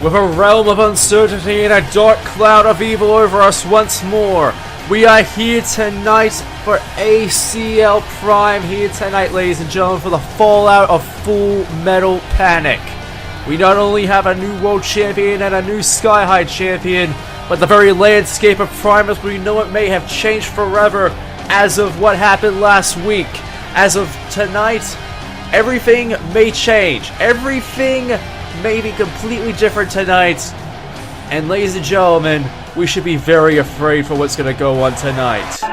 with a realm of uncertainty and a dark cloud of evil over us once more. We are here tonight for ACL Prime, here tonight, ladies and gentlemen, for the fallout of Full Metal Panic. We not only have a new world champion and a new Sky High champion, but the very landscape of Prime as we know it may have changed forever as of what happened last week. As of tonight, everything may change. Everything may be completely different tonight. And ladies and gentlemen, we should be very afraid for what's going to go on tonight.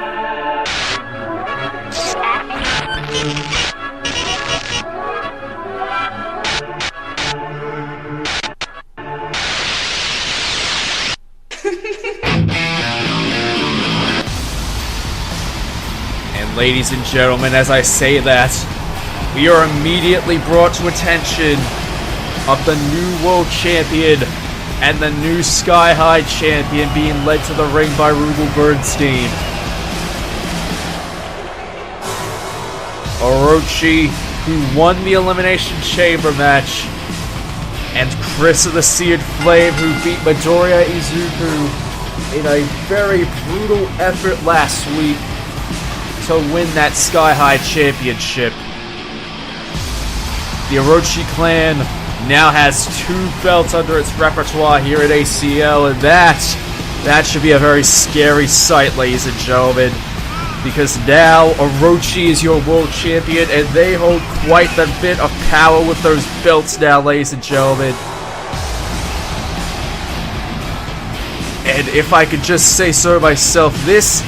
And ladies and gentlemen, as I say that, we are immediately brought to attention of the new world champion and the new Sky High champion being led to the ring by Rugal Bernstein. Orochi, who won the Elimination Chamber match, and Chris of the Seared Flame, who beat Midoriya Izuku in a very brutal effort last week to win that Sky High championship. The Orochi Clan now has 2 belts under its repertoire here at ACL, and that should be a very scary sight, ladies and gentlemen, because now Orochi is your world champion, and they hold quite the bit of power with those belts now, ladies and gentlemen. And if I could just say so myself, this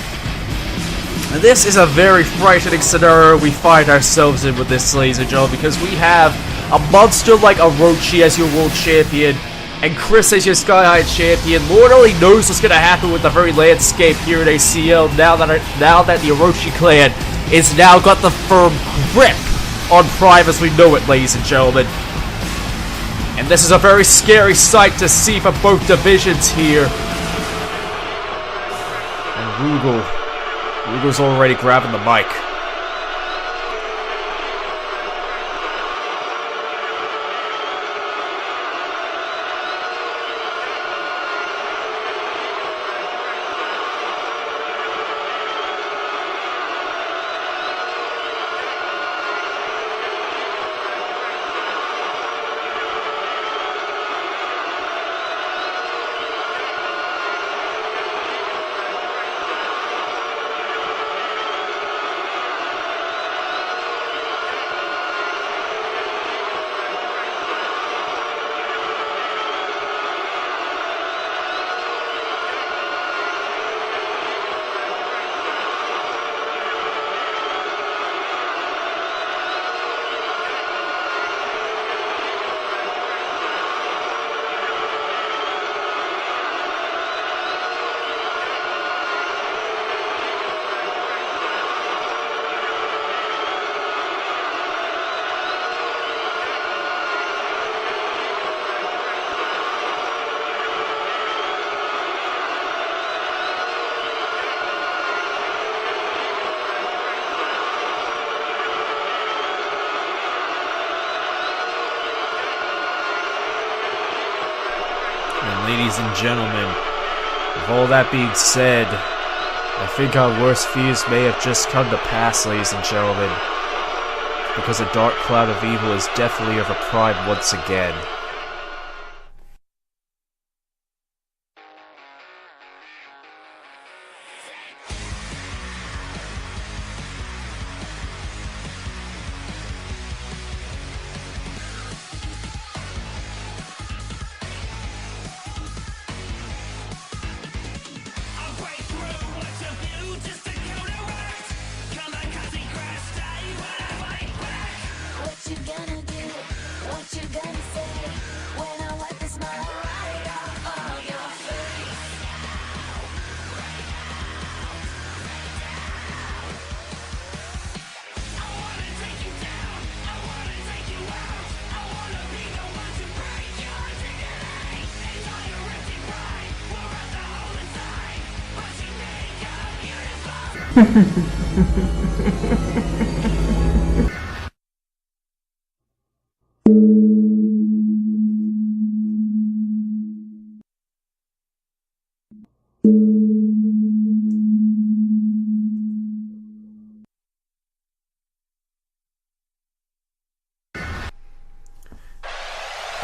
is a very frightening scenario we find ourselves in with this, ladies and gentlemen, because we have a monster like Orochi as your world champion, and Chris as your Sky High champion. Lord only knows what's going to happen with the very landscape here at ACL now that the Orochi Clan is now got the firm grip on Prime as we know it, ladies and gentlemen. And this is a very scary sight to see for both divisions here. And Rugal's already grabbing the mic. Ladies and gentlemen, with all that being said, I think our worst fears may have just come to pass, ladies and gentlemen, because a dark cloud of evil is definitely over Prime once again.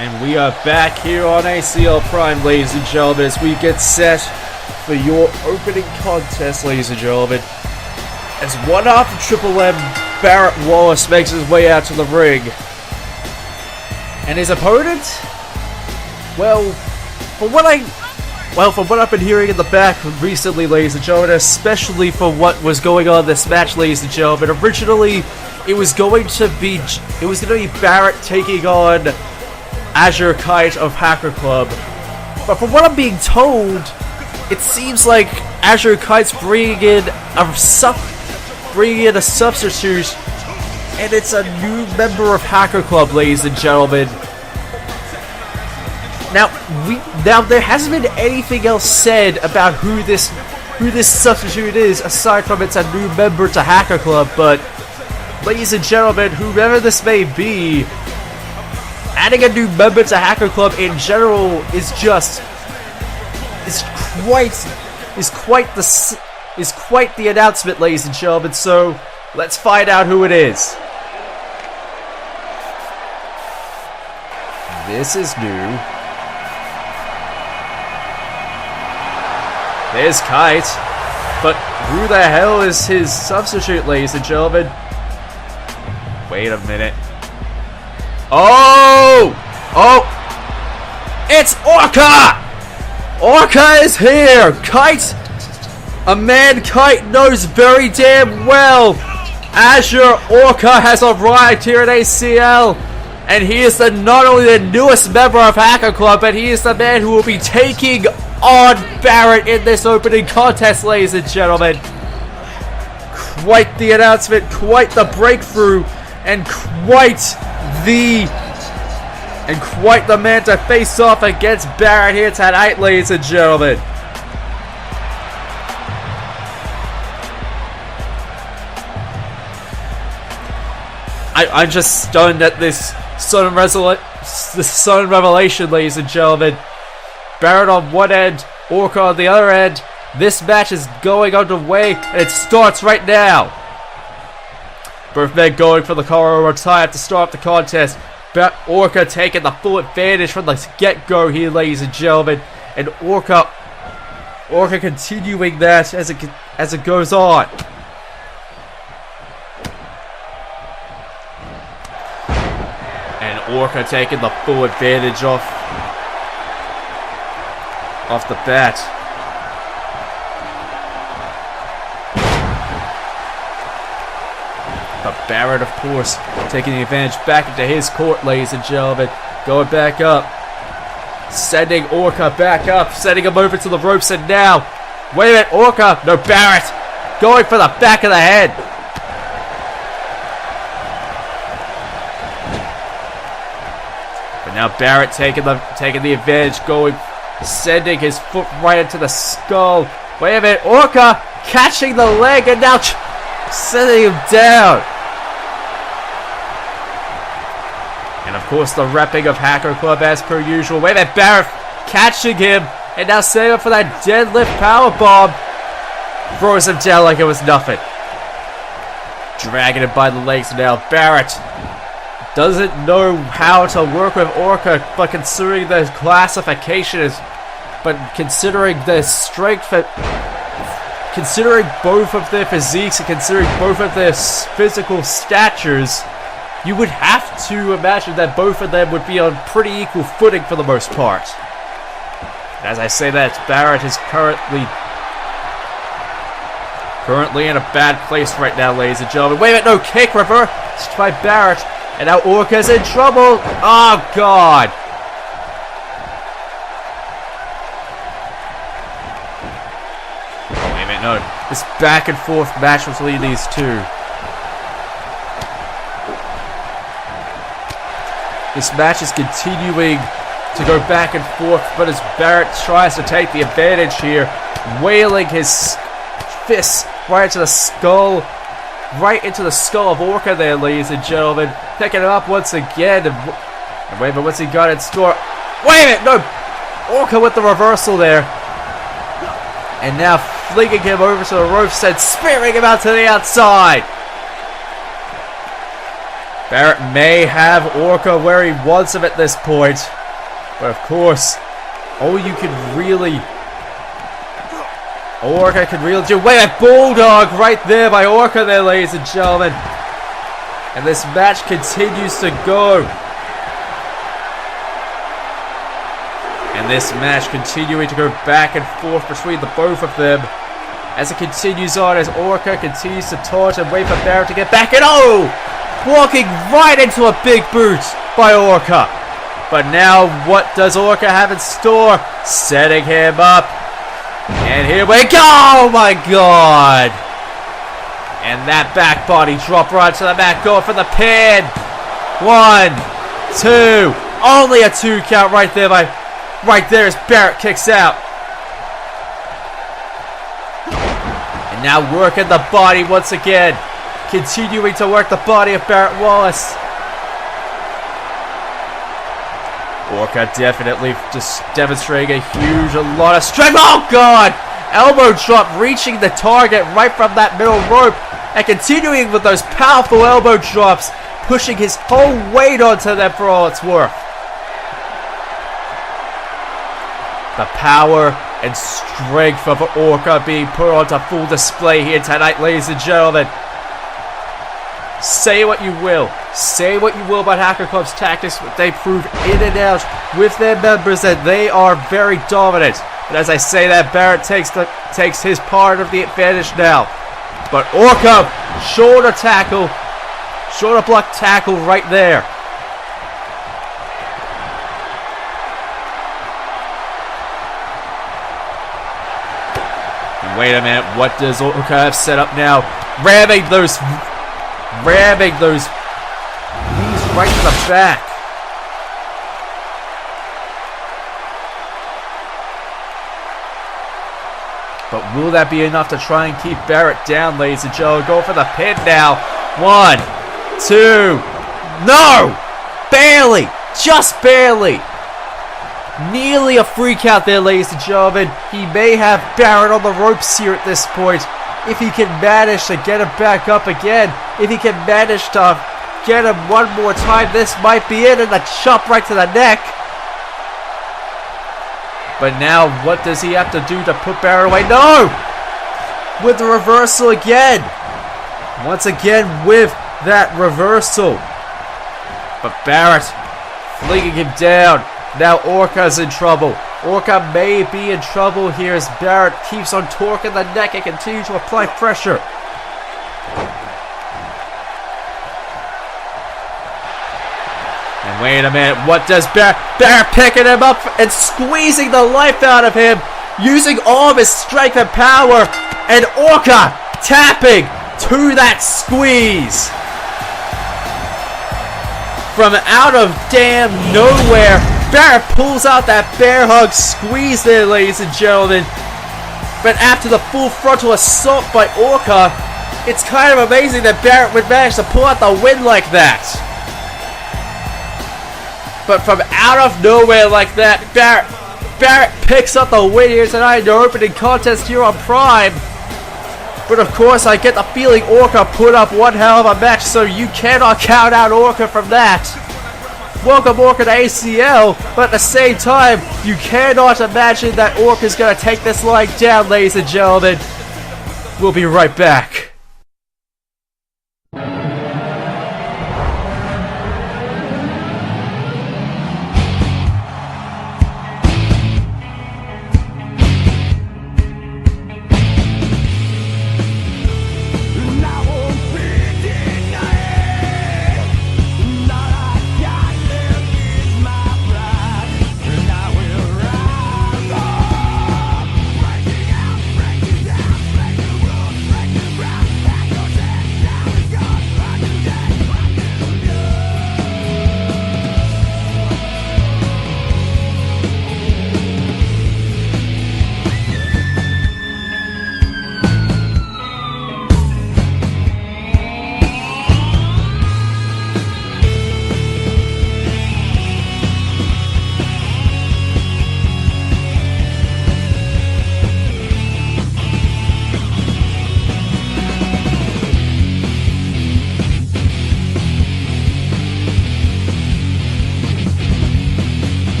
And we are back here on ACL Prime, ladies and gentlemen, as we get set for your opening contest, ladies and gentlemen. As one half of Triple M, Barret Wallace makes his way out to the ring. And his opponent? Well, from what I've been hearing in the back recently, ladies and gentlemen, especially for what was going on in this match, ladies and gentlemen, originally it was going to be Barret taking on Azure Kite of Hacker Club. But from what I'm being told, it seems like Azure Kite's bringing in a substitute, and it's a new member of Hacker Club, ladies and gentlemen. Now there hasn't been anything else said about who this substitute is, aside from it's a new member to Hacker Club. But ladies and gentlemen, whoever this may be, adding a new member to Hacker Club in general is quite the announcement, ladies and gentlemen. So let's find out who it is. This is new. There's Kite, but who the hell is his substitute, ladies and gentlemen? Wait a minute. Oh! It's Orca! Orca is here! Kite! A man Kite knows very damn well! Azure Orca has arrived here at ACL, and he is not only the newest member of Hacker Club, but he is the man who will be taking on Barret in this opening contest, ladies and gentlemen. Quite the announcement, quite the breakthrough, and quite the man to face off against Barret here tonight, ladies and gentlemen. I'm just stunned at this sudden revelation, ladies and gentlemen. Barret on one end, Orca on the other end. This match is going underway, and it starts right now. Both men going for the collar or tie to start the contest. Orca taking the full advantage from the get-go here, ladies and gentlemen. And Orca continuing that as it goes on. And Orca taking the full advantage off the bat. But Barret, of course, taking the advantage back into his court, ladies and gentlemen. Going back up. Sending Orca back up. Sending him over to the ropes, and now... Wait a minute, Orca! No, Barret! Going for the back of the head. But now Barret taking the advantage, sending his foot right into the skull. Wait a minute, Orca catching the leg and now sending him down. And of course the repping of Hacker Club as per usual. Wait a minute, Barret catching him and now setting up for that deadlift powerbomb. Throws him down like it was nothing. Dragging him by the legs now. Barret doesn't know how to work with Orca, but considering the classification considering the strength, considering both of their physiques and considering both of their physical statures, you would have to imagine that both of them would be on pretty equal footing for the most part. As I say that, Barret is currently in a bad place right now, ladies and gentlemen. Wait a minute, no, kick reversed by Barret. And now Orca's in trouble. Oh, God. Wait a minute, no. This back and forth match between these two. This match is continuing to go back and forth, but as Barret tries to take the advantage here, wailing his fists right into the skull. Right into the skull of Orca there, ladies and gentlemen. Picking it up once again. And wait, but what's he got in store? Wait a minute, no! Orca with the reversal there. And now flinging him over to the ropes and spearing him out to the outside. Barret may have Orca where he wants him at this point. But of course, all you can really... Orca can really do... Wait, a bulldog right there by Orca there, ladies and gentlemen. And this match continues to go. And this match continuing to go back and forth between the both of them. As it continues on, as Orca continues to taunt and wait for Barret to get back. And oh! Walking right into a big boot by Orca. But now, what does Orca have in store? Setting him up. And here we go! Oh my god! And that back body drop right to the mat. Going for the pin. 1, 2. Only a 2 count right there by... Right there as Barret kicks out. And now working the body once again. Continuing to work the body of Barret Wallace. Orca definitely just demonstrating a lot of strength. Oh god! Elbow drop reaching the target right from that middle rope. And continuing with those powerful elbow drops. Pushing his whole weight onto them for all it's worth. The power and strength of Orca being put onto full display here tonight, ladies and gentlemen. Say what you will. Say what you will about Hacker Club's tactics, but they prove in and out with their members that they are very dominant. And as I say that, Barret takes his part of the advantage now. But Orca, shoulder tackle, shoulder block tackle right there. And wait a minute, what does Orca have set up now? Ramming those knees right to the back. But will that be enough to try and keep Barret down, ladies and gentlemen? Go for the pin now. 1, 2. No! Barely! Just barely! Nearly a freak out there, ladies and gentlemen. He may have Barret on the ropes here at this point. If he can manage to get him back up again. If he can manage to get him one more time, this might be it. And a chop right to the neck. But now, what does he have to do to put Barret away? No! With the reversal again. Once again with that reversal. But Barret flinging him down. Now Orca's in trouble. Orca may be in trouble here as Barret keeps on torquing the neck and continues to apply pressure. And wait a minute, what does Barret picking him up and squeezing the life out of him, using all of his strength and power, and Orca tapping to that squeeze. From out of damn nowhere, Barret pulls out that bear hug squeeze there, ladies and gentlemen. But after the full frontal assault by Orca, it's kind of amazing that Barret would manage to pull out the win like that. But from out of nowhere like that, Barret picks up the win here tonight in the opening contest here on Prime. But of course, I get the feeling Orca put up one hell of a match, so you cannot count out Orca from that. Welcome Orca to ACL, but at the same time, you cannot imagine that Orca's going to take this line down, ladies and gentlemen. We'll be right back. Break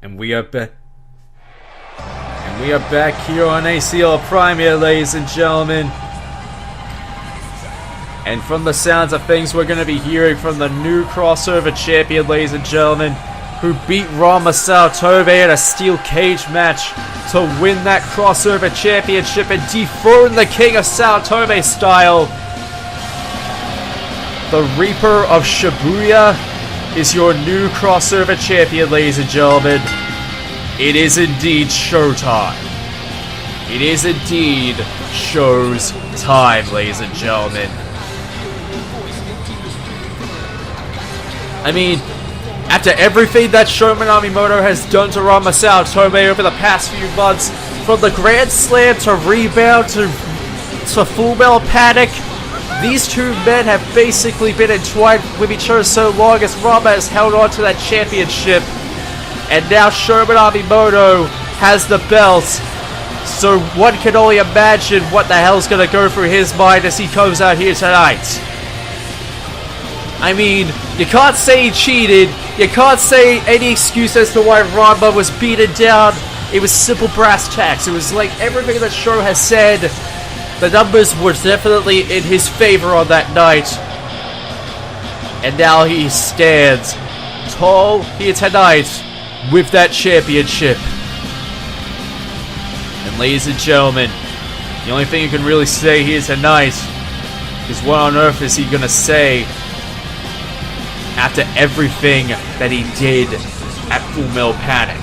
And we are back here on ACL Prime here, ladies and gentlemen. And from the sounds of things, we're going to be hearing from the new crossover champion, ladies and gentlemen, who beat Rama Saotome in a steel cage match to win that crossover championship and dethrone the King of Saotome style. The Reaper of Shibuya is your new crossover champion, ladies and gentlemen. It is indeed showtime. It is indeed show's time, ladies and gentlemen. I mean, after everything that Minamimoto has done to Rama Saotome over the past few months, from the Grand Slam to Rebound to Full Metal Panic, these two men have basically been entwined with each other so long as Rama has held on to that championship. And now Minamimoto has the belt. So one can only imagine what the hell's gonna go through his mind as he comes out here tonight. I mean, you can't say he cheated. You can't say any excuse as to why Rama was beaten down. It was simple brass tacks. It was like everything that Sho has said. The numbers were definitely in his favor on that night. And now he stands tall here tonight with that championship. And ladies and gentlemen, the only thing you can really say here tonight is what on earth is he gonna say after everything that he did at Full Metal Panic.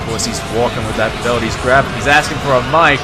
Of course, he's walking with that belt. He's asking for a mic.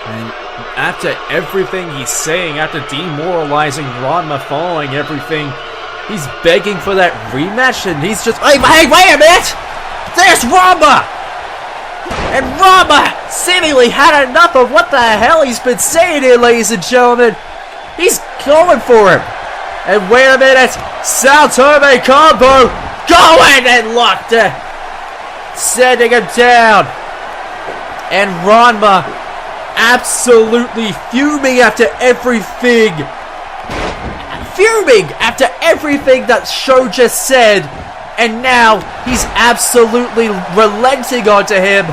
And after everything he's saying, after demoralizing Ranma, following everything He's begging for that rematch, and he's just... Hey, wait a minute! There's Ramba! And Ramba seemingly had enough of what the hell he's been saying here, ladies and gentlemen. He's going for him. And wait a minute. Saltome combo. Going and locked it. Sending him down. And Ranma absolutely fuming after everything. Fuming after everything that Sho just said. And now he's absolutely relenting onto him.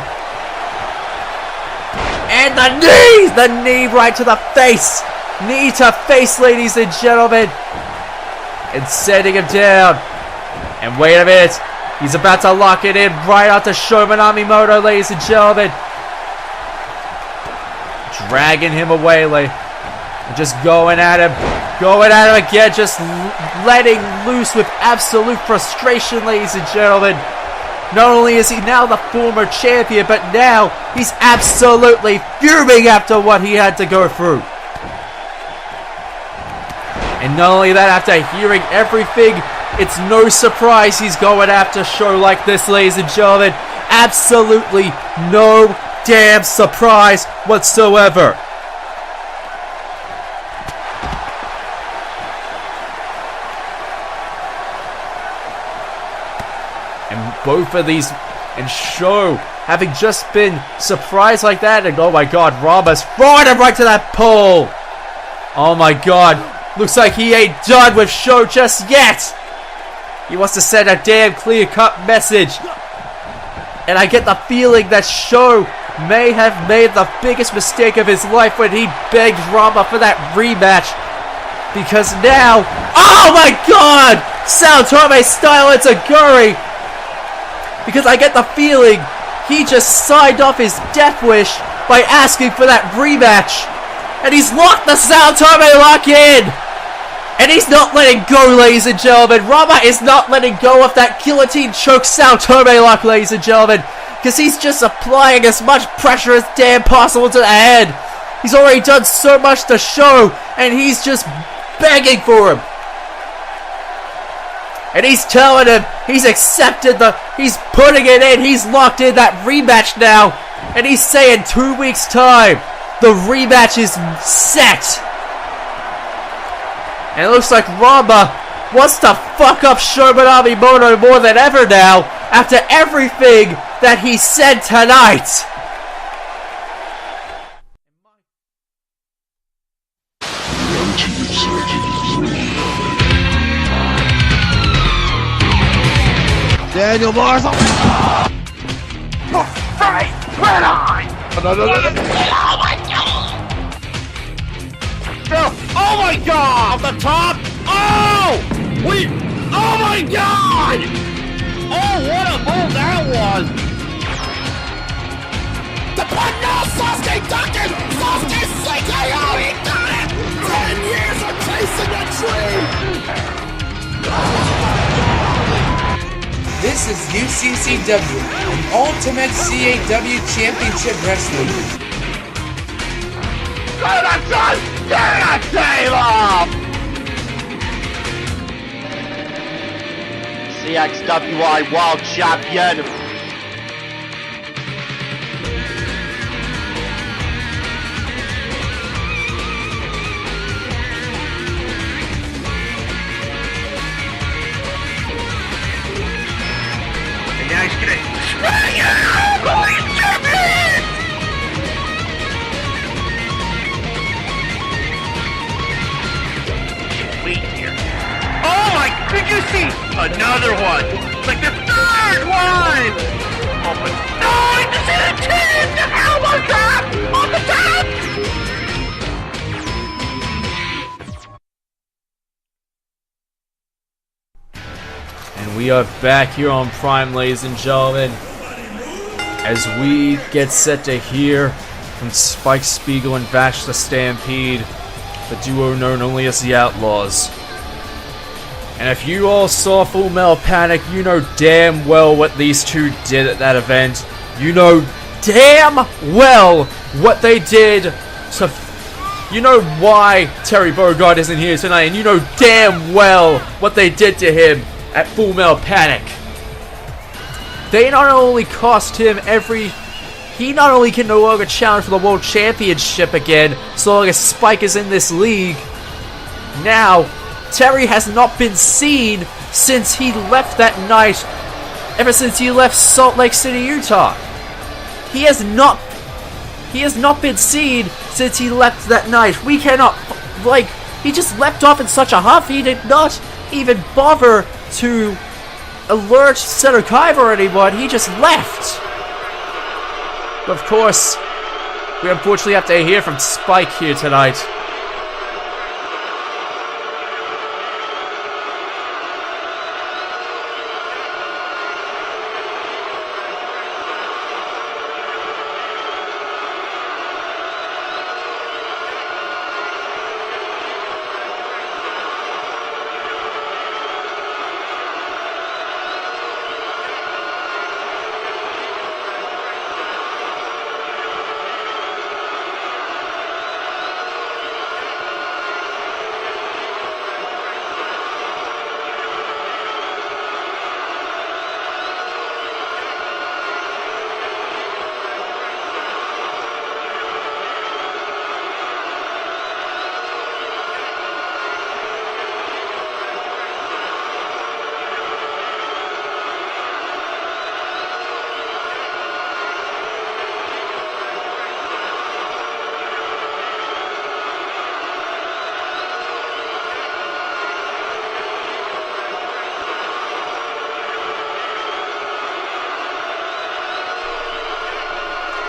And the knee right to the face. Knee to face, ladies and gentlemen. And sending him down. And wait a minute. He's about to lock it in right onto Minamimoto, ladies and gentlemen. Dragging him away, and just going at him. Going at him again, just letting loose with absolute frustration, ladies and gentlemen. Not only is he now the former champion, but now he's absolutely fuming after what he had to go through. And not only that, after hearing everything, it's no surprise he's going after Sho like this, ladies and gentlemen. Absolutely no damn surprise whatsoever. And both of these, and Sho having just been surprised like that, and oh my god, Rama's throwing him right to that pole. Oh my god, looks like he ain't done with Sho just yet. He wants to send a damn clear-cut message. And I get the feeling that Sho may have made the biggest mistake of his life when he begged Rama for that rematch. Because now, oh my god! Saltome style Itaguri! Because I get the feeling he just signed off his death wish by asking for that rematch. And he's locked the Saltome lock in! And he's not letting go, ladies and gentlemen. Rama is not letting go of that guillotine choke Saltome lock, ladies and gentlemen. Because he's just applying as much pressure as damn possible to the head. He's already done so much to Sho, and he's just begging for him. And he's telling him he's accepted he's putting it in, he's locked in that rematch now. And he's saying 2 weeks' time, the rematch is set. And it looks like Rama wants to fuck up Minamimoto more than ever now, after everything that he said tonight. Daniel Mars. Right, right on. Oh my god! Oh my god! Off the top! Oh! Wait! Oh my god! Oh, what a move that was! The button now! Sasuke ducking! Sasuke sinking! Oh, he got it! 10 years of chasing a dream! This is UCCW, the Ultimate CAW Championship Wrestling. Get a table! CXWI World Champion. And now he's gonna spring it! Did you see another one? Like the third one! Oh my god! To see the chin! The elbow drop! On the top! And we are back here on Prime, ladies and gentlemen, as we get set to hear from Spike Spiegel and Vash the Stampede, the duo known only as the Outlaws. And if you all saw Full Metal Panic, you know damn well what these two did at that event. You know damn well what they did to You know why Terry Bogard isn't here tonight, and you know damn well what they did to him at Full Metal Panic. They not only cost him he not only can no longer challenge for the World Championship again, so long as Spike is in this league. Now, Terry has not been seen since he left that night, ever since he left Salt Lake City, Utah. He has not been seen since he left that night. We cannot, he just leapt off in such a huff. He did not even bother to alert Senokaiba or anyone. He just left. But of course, we unfortunately have to hear from Spike here tonight.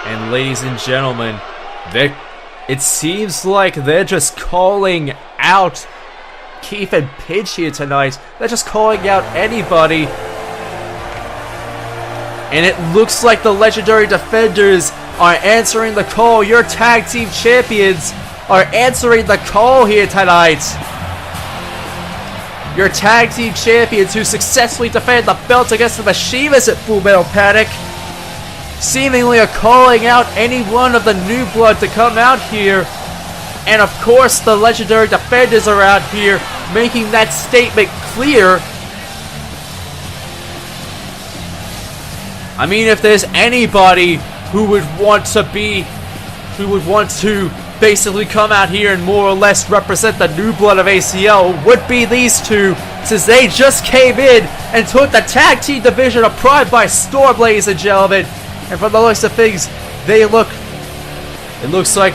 And ladies and gentlemen, it seems like they're just calling out Keith and Pidge here tonight. They're just calling out anybody. And it looks like the Legendary Defenders are answering the call. Your tag team champions are answering the call here tonight. Your tag team champions who successfully defended the belt against the Machivas at Full Metal Panic seemingly are calling out any one of the new blood to come out here. And of course the Legendary Defenders are out here making that statement clear. I mean, if there's anybody who would want to basically come out here and more or less represent the new blood of ACL, would be these two, since they just came in and took the tag team division of Prime by storm, ladies and gentlemen. And from the looks of things, it looks like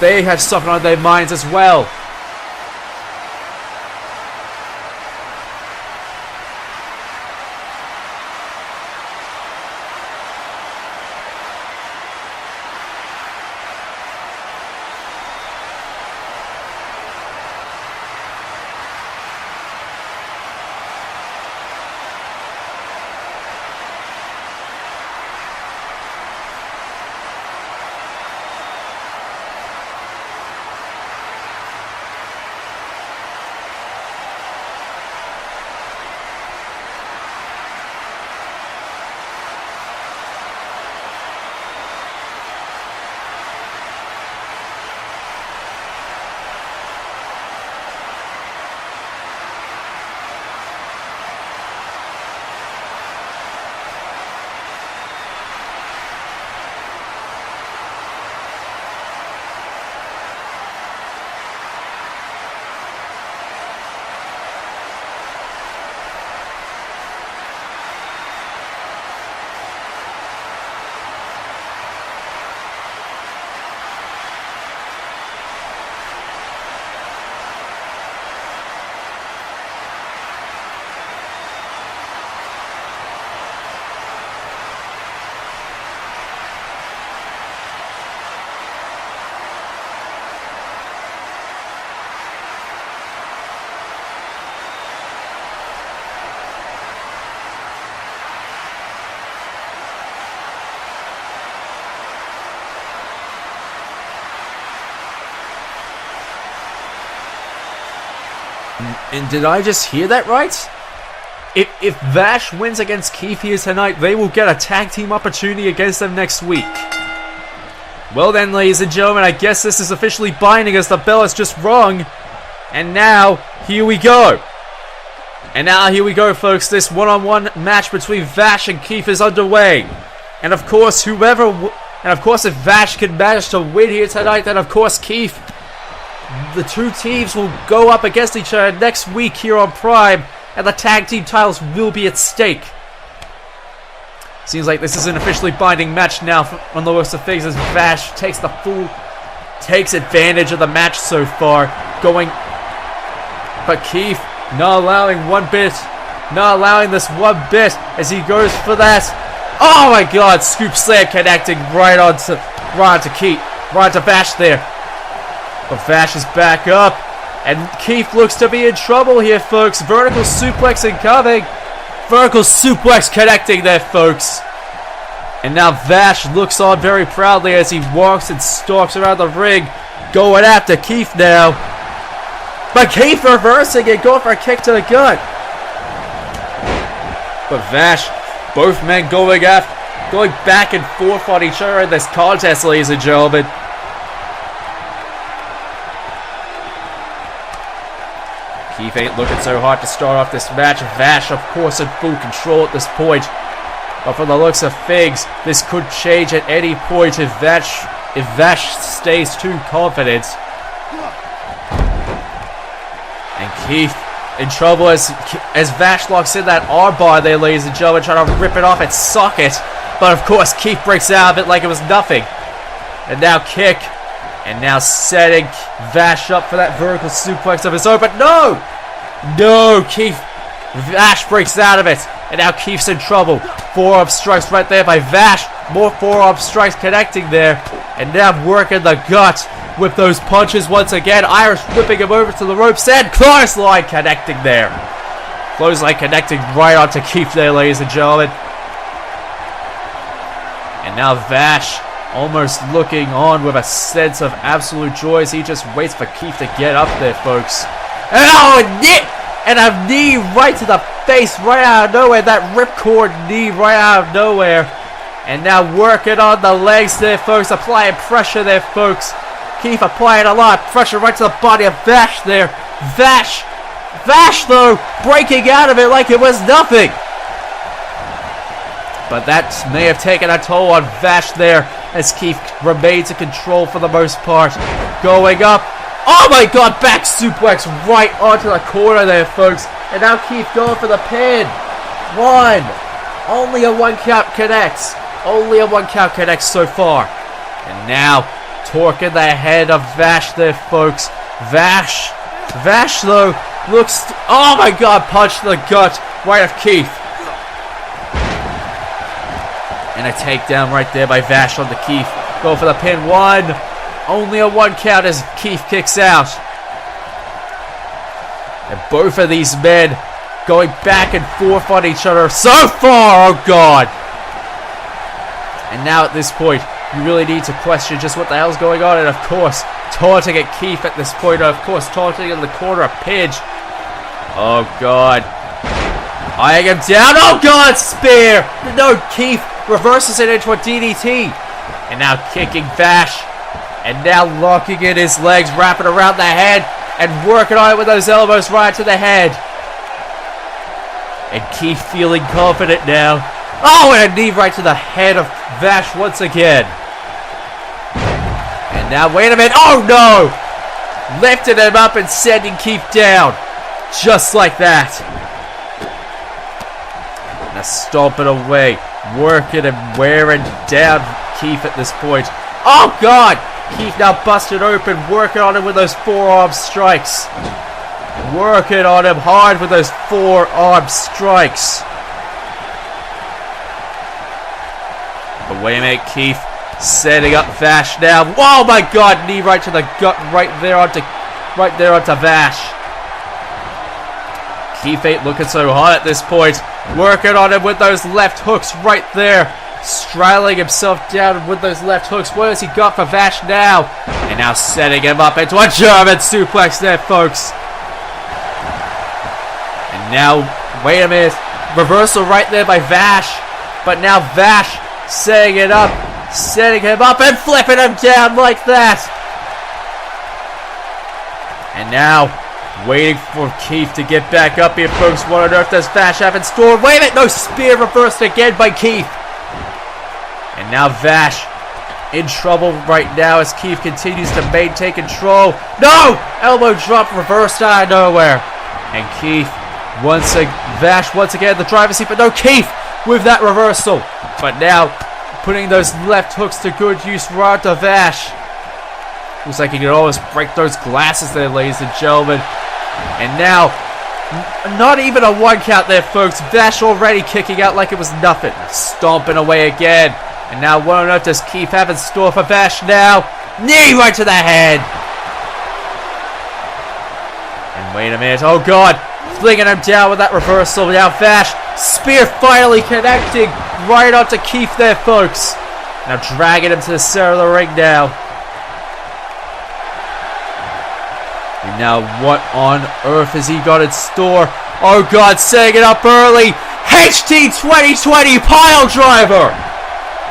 they have something on their minds as well. And did I just hear that right? If Vash wins against Keith here tonight, they will get a tag team opportunity against them next week. Well then, ladies and gentlemen, I guess this is officially binding as the bell is just rung. And now, here we go. And now, here we go, folks. This one-on-one match between Vash and Keith is underway. And of course, if Vash can manage to win here tonight, then of course, Keith, the two teams will go up against each other next week here on Prime. And the tag team titles will be at stake. Seems like this is an officially binding match now on the looks of things, as Vash takes advantage of the match so far, but Keith not allowing this one bit as he goes for that. Oh my God! Scoop slam connecting right onto Keith, right onto Vash there. But Vash is back up, and Keith looks to be in trouble here, folks. Vertical suplex incoming. Vertical suplex connecting there, folks. And now Vash looks on very proudly as he walks and stalks around the ring, going after Keith now. But Keith reversing it, going for a kick to the gut. But Vash, both men going back and forth on each other in this contest, ladies and gentlemen. Keith ain't looking so hard to start off this match. Vash, of course, in full control at this point. But from the looks of things, this could change at any point if Vash stays too confident. And Keith in trouble as Vash locks in that armbar there, ladies and gentlemen, trying to rip it off its socket. But of course, Keith breaks out of it like it was nothing. And now kick. And now setting Vash up for that vertical suplex of his own. But no! No, Keith. Vash breaks out of it. And now Keith's in trouble. Forearm strikes right there by Vash. More forearm strikes connecting there. And now working the gut with those punches once again. Irish whipping him over to the ropes. And clothesline connecting there. Clothesline connecting right onto Keith there, ladies and gentlemen. And now Vash almost looking on with a sense of absolute joy as he just waits for Keith to get up there, folks. And a knee right to the face, right out of nowhere. That ripcord knee right out of nowhere. And now working on the legs there, folks. Applying pressure there, folks. Keith applying a lot of pressure right to the body of Vash there. Vash, though, breaking out of it like it was nothing. But that may have taken a toll on Vash there, as Keith remains in control for the most part. Going up. Oh my God, back suplex right onto the corner there, folks. And now Keith going for the pin. One. Only a one count connects. Only a one count connects so far. And now, torquing the head of Vash there, folks. Vash, though, looks... Oh my God, punch to the gut right of Keith. And a takedown right there by Vash onto Keith. Go for the pin. One. Only a one count as Keith kicks out. And both of these men going back and forth on each other so far. Oh God. And now at this point, you really need to question just what the hell's going on. And of course, taunting at Keith at this point. Of course, taunting in the corner of Pidge. Oh God. Eyeing him down. Oh God, spear. No, Keith reverses it into a DDT. And now kicking Vash. And now locking in his legs, wrapping around the head. And working on it with those elbows right to the head. And Keith feeling confident now. Oh, and a knee right to the head of Vash once again. And now, wait a minute. Oh no! Lifting him up and sending Keith down. Just like that. Now stomping away. Working and wearing down Keith at this point. Oh God! Keith now busted open, working on him with those forearm strikes. Working on him hard with those forearm strikes. But wait a minute, Keith setting up Vash now. Oh my God! Knee right to the gut, right there onto Vash. Keith ain't looking so hot at this point. Working on him with those left hooks right there. Straddling himself down with those left hooks. What has he got for Vash now? And now setting him up into a German suplex there, folks. And now, wait a minute. Reversal right there by Vash. But now Vash setting it up. setting him up and flipping him down like that. And now, waiting for Keith to get back up here, folks. What on earth does Vash have in store? Wait a minute, no, spear reversed again by Keith. And now Vash in trouble right now as Keith continues to maintain control. No! Elbow drop reversed out of nowhere. And Keith, Vash once again in the driver's seat, but no, Keith with that reversal. But now, putting those left hooks to good use right to Vash. Looks like he could almost break those glasses there, ladies and gentlemen. And now, not even a 1 count there, folks. Vash already kicking out like it was nothing. Stomping away again. And now, what on earth does Keith have in store for Vash now? Knee right to the head. And wait a minute. Oh, God. Flinging him down with that reversal. Now, Vash. Spear finally connecting right onto Keith there, folks. Now, dragging him to the center of the ring now. And now, what on earth has he got in store? Oh, God. Setting it up early. HT 2020 pile driver.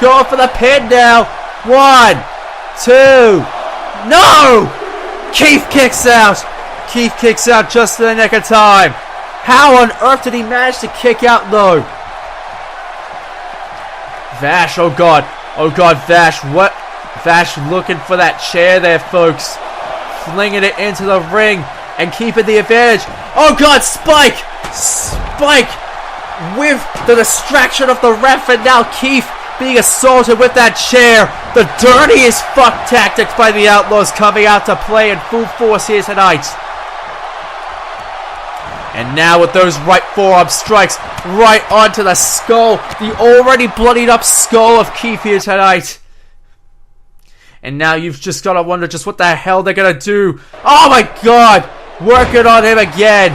Going for the pin now. 1, 2. No! Keith kicks out. Keith kicks out just in the nick of time. How on earth did he manage to kick out though? Vash, oh god. Oh god, Vash. What? Vash looking for that chair there, folks. Flinging it into the ring and keeping the advantage. Oh god, Spike! Spike! With the distraction of the ref, and now Keith being assaulted with that chair. The dirtiest fuck tactics by the Outlaws coming out to play in full force here tonight. And now with those right forearm strikes right onto the skull. The already bloodied up skull of Keith here tonight. And now you've just got to wonder just what the hell they're going to do. Oh my god! Working on him again.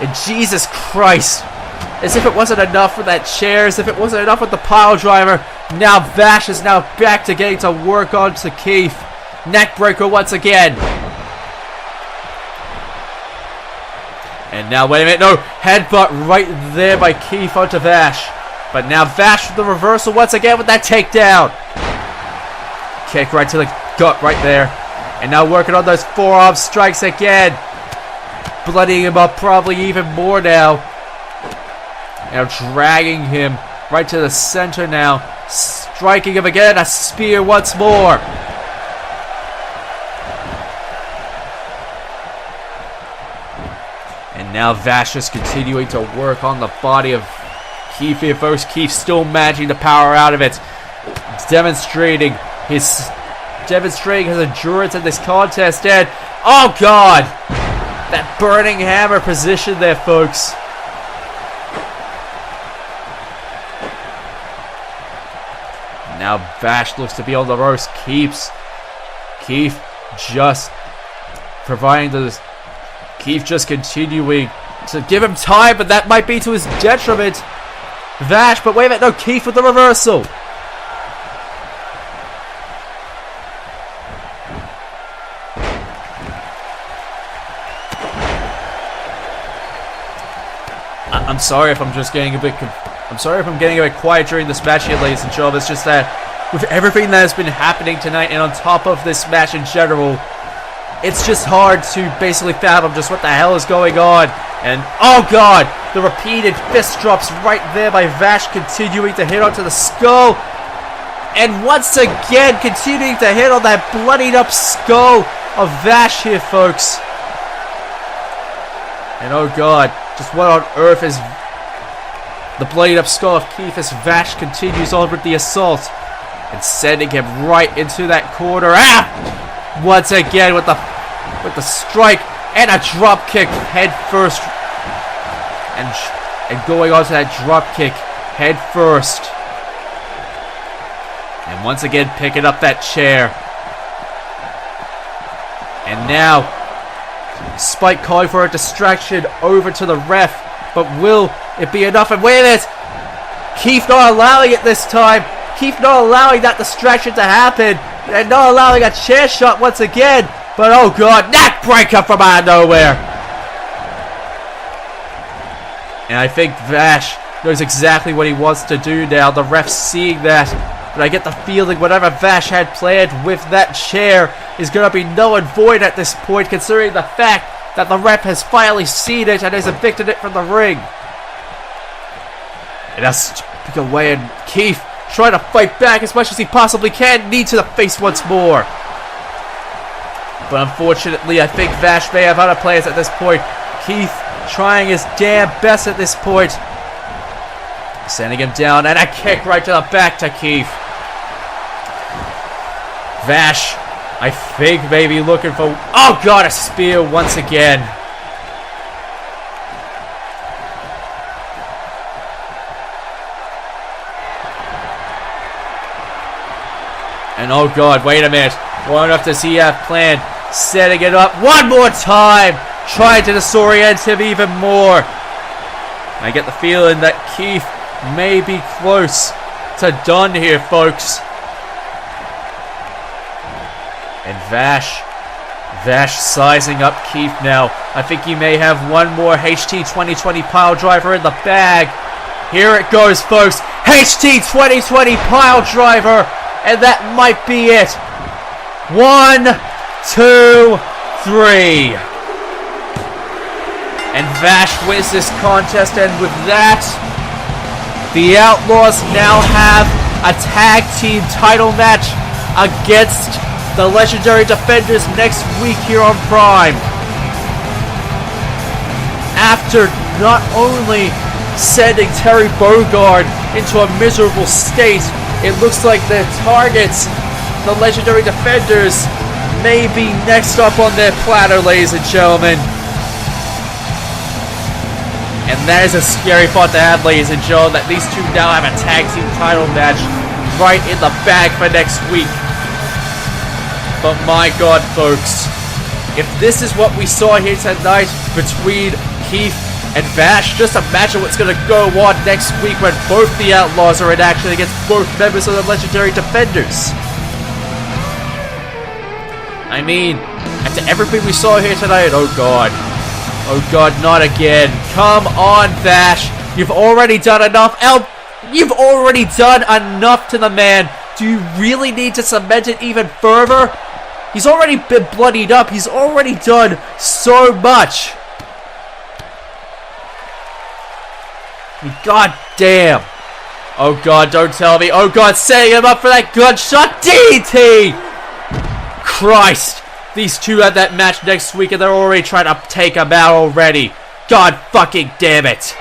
And Jesus Christ. As if it wasn't enough with that chair, as if it wasn't enough with the pile driver. Now Vash is now back to getting to work onto Keith. Neckbreaker once again. And now, wait a minute, no, headbutt right there by Keith onto Vash. But now Vash with the reversal once again with that takedown. Kick right to the gut right there. And now working on those forearm strikes again. Bloodying him up probably even more now. Now dragging him right to the center now. Striking him again. A spear once more. And now Vash is continuing to work on the body of Keith here, folks. Keith still managing to power out of it. Demonstrating his endurance in this contest. And oh god! That burning hammer position there, folks. Now Vash looks to be on the ropes. Keith just providing the... Keith just continuing to give him time, but that might be to his detriment. Vash, but wait a minute, no, Keith with the reversal. I'm sorry if I'm just getting a bit... I'm sorry if I'm getting a bit quiet during this match here, ladies and gentlemen. It's just that with everything that has been happening tonight and on top of this match in general, it's just hard to basically fathom just what the hell is going on. And oh god, the repeated fist drops right there by Vash, continuing to hit onto the skull. And once again, continuing to hit on that bloodied up skull of Vash here, folks. And oh god, just what on earth is the bloodied up skull of Keith as Vash continues on with the assault and sending him right into that corner. Once again with the strike and a drop kick head first, and going on to that drop kick head first, and once again picking up that chair. And now Spike calling for a distraction over to the ref, but will it be enough? And wait a minute, Keith not allowing it this time. Keith not allowing that distraction to happen, and not allowing a chair shot once again. But oh god, neck breaker from out of nowhere. And I think Vash knows exactly what he wants to do now. The ref's seeing that. But I get the feeling whatever Vash had planned with that chair is going to be null and void at this point, considering the fact that the ref has finally seen it and has evicted it from the ring. And that's pick away, and Keith trying to fight back as much as he possibly can. Knee to the face once more. But unfortunately, I think Vash may have other plans at this point. Keith trying his damn best at this point. Sending him down, and a kick right to the back to Keith. Vash, I think, maybe looking for... Oh god, a spear once again. And oh god, wait a minute. What enough does he have planned? Setting it up one more time. Trying to disorient him even more. I get the feeling that Keith may be close to done here, folks. And Vash sizing up Keith now. I think he may have one more HT 2020 pile driver in the bag. Here it goes, folks. HT 2020 pile driver. And that might be it. 1, 2, 3. And Vash wins this contest, and with that, the Outlaws now have a tag team title match against the Legendary Defenders next week here on Prime. After not only sending Terry Bogard into a miserable state, it looks like their targets, the Legendary Defenders, may be next up on their platter, ladies and gentlemen. And that is a scary thought to have, ladies and gentlemen, that these two now have a tag team title match right in the bag for next week. But my god, folks, if this is what we saw here tonight between Keith and Vash, just imagine what's going to go on next week when both the Outlaws are in action against both members of the Legendary Defenders. I mean, after everything we saw here tonight, oh god, not again. Come on, Vash. You've already done enough. You've already done enough to the man. Do you really need to cement it even further? He's already been bloodied up. He's already done so much. God damn. Oh god, don't tell me. Oh god, setting him up for that gunshot DDT. Christ. These two have that match next week and they're already trying to take him out already. God fucking damn it.